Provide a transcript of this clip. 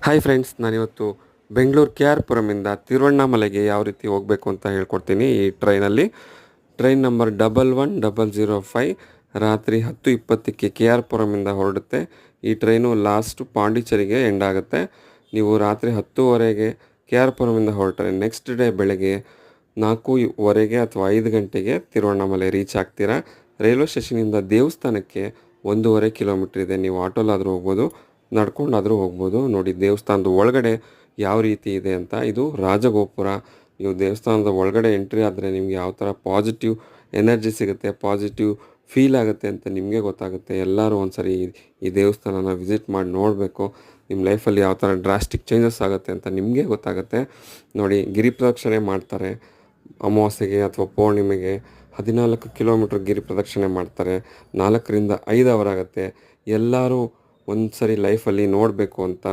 Hi friends, ನಾನಿವತ್ತು Bengaluru K R ಪುರಮಿಂದ ತಿರುವಣ್ಣಾಮಲೆಗೆ ಯಾವ ರೀತಿ ಹೋಗಬೇಕು ಅಂತ ಹೇಳ್ಕೊಡ್ತೀನಿ. ಈ ಟ್ರೈನಲ್ಲಿ ಟ್ರೈನ್ ನಂಬರ್ 11005 ರಾತ್ರಿ 10:20ಕ್ಕೆ ಕೆ ಆರ್ ಪುರಮಿಂದ ಹೊರಡುತ್ತೆ. ಈ ಟ್ರೈನು ಲಾಸ್ಟು ಪಾಂಡಿಚೇರಿಗೆ ಎಂಡ್ ಆಗುತ್ತೆ. ನೀವು ರಾತ್ರಿ 10:30ಗೆ ಕೆ ಆರ್ ಪುರಮಿಂದ ಹೊರಟ್ರೆ ನೆಕ್ಸ್ಟ್ ಡೇ ಬೆಳಗ್ಗೆ 4:15 ಅಥವಾ 5 ಗಂಟೆಗೆ ತಿರುವಣ್ಣಾಮಲೆ ರೀಚ್ ಆಗ್ತೀರಾ. ರೈಲ್ವೆ ಸ್ಟೇಷನಿಂದ ದೇವಸ್ಥಾನಕ್ಕೆ 1.5 ಕಿಲೋಮೀಟ್ರ್ ಇದೆ. ನೀವು ಆಟೋಲಾದರೂ ಹೋಗ್ಬೋದು, ನಡ್ಕೊಂಡಾದರೂ ಹೋಗ್ಬೋದು. ನೋಡಿ ದೇವಸ್ಥಾನದ ಒಳಗಡೆ ಯಾವ ರೀತಿ ಇದೆ ಅಂತ. ಇದು ರಾಜಗೋಪುರ. ನೀವು ದೇವಸ್ಥಾನದ ಒಳಗಡೆ ಎಂಟ್ರಿ ಆದರೆ ನಿಮ್ಗೆ ಯಾವ ಥರ ಪಾಸಿಟಿವ್ ಎನರ್ಜಿ ಸಿಗುತ್ತೆ, ಪಾಸಿಟಿವ್ ಫೀಲ್ ಆಗುತ್ತೆ ಅಂತ ನಿಮಗೆ ಗೊತ್ತಾಗುತ್ತೆ. ಎಲ್ಲರೂ ಒಂದ್ಸರಿ ಈ ದೇವಸ್ಥಾನನ ವಿಸಿಟ್ ಮಾಡಿ ನೋಡಬೇಕು. ನಿಮ್ಮ ಲೈಫಲ್ಲಿ ಯಾವ ಥರ ಡ್ರಾಸ್ಟಿಕ್ ಚೇಂಜಸ್ ಆಗುತ್ತೆ ಅಂತ ನಿಮಗೆ ಗೊತ್ತಾಗುತ್ತೆ. ನೋಡಿ, ಗಿರಿ ಪ್ರದಕ್ಷಿಣೆ ಮಾಡ್ತಾರೆ ಅಮಾವಾಸ್ಯೆಗೆ ಅಥವಾ ಪೌರ್ಣಿಮೆಗೆ. 14 ಕಿಲೋಮೀಟ್ರ್ ಗಿರಿ ಪ್ರದಕ್ಷಿಣೆ ಮಾಡ್ತಾರೆ. 4 ರಿಂದ 5 ಅವರ್ ಆಗುತ್ತೆ. ಎಲ್ಲರೂ ಒಂದು ಸರಿ ಲೈಫಲ್ಲಿ ನೋಡಬೇಕು ಅಂತ